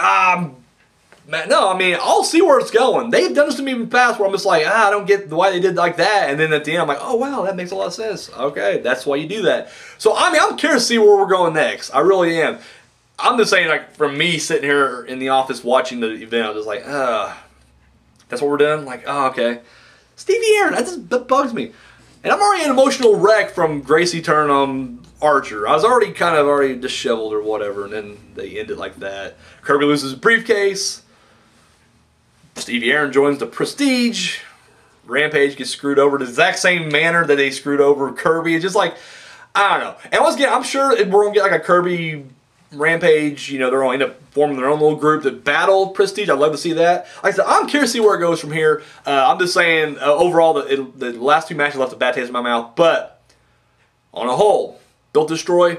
Speaker 1: man, no, I mean, I'll see where it's going. They've done this to me in the past where I'm just like, I don't get why they did like that. And then at the end, I'm like, oh, wow, that makes a lot of sense. Okay, that's why you do that. So, I mean, I'm curious to see where we're going next. I really am. I'm just saying, like, from me sitting here in the office watching the event, I was just like, that's what we're doing? Like, oh, okay. Stevie Aaron, that bugs me. And I'm already an emotional wreck from Gracie turning on Archer. I was already disheveled or whatever, and then they ended like that. Kirby loses his briefcase. Stevie Aaron joins the Prestige. Rampage gets screwed over the exact same manner that they screwed over Kirby. It's just like, I don't know. And once again, I'm sure we're going to get like a Kirby Rampage. You know, they're going to end up forming their own little group that battle Prestige. I'd love to see that. Like I said, I'm curious to see where it goes from here. I'm just saying, overall, the last two matches left a bad taste in my mouth. But on a whole, Built to Destroy,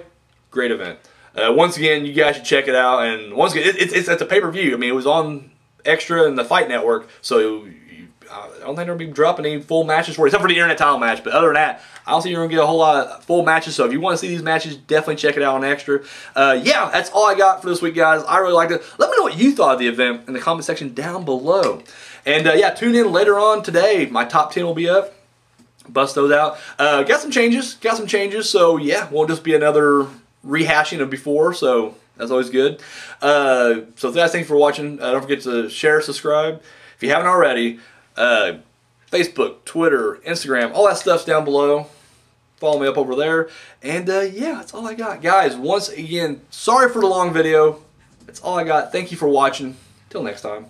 Speaker 1: great event. Once again, you guys should check it out. And once again, it's a pay-per-view. I mean, it was on Extra and the Fight Network, so I don't think they'll be dropping any full matches for it, except for the Internet title match. But other than that, I don't think you're going to get a whole lot of full matches. So if you want to see these matches, definitely check it out on Extra. Yeah, that's all I got for this week, guys. I really liked it. Let me know what you thought of the event in the comment section down below. And yeah, tune in later on today. My top 10 will be up. Bust those out. Got some changes. So yeah, won't just be another rehashing of before. So that's always good. So thanks for watching. Don't forget to share, subscribe if you haven't already. Facebook, Twitter, Instagram, all that stuff's down below. Follow me up over there. And yeah, that's all I got. Guys, once again, sorry for the long video. That's all I got. Thank you for watching. Till next time.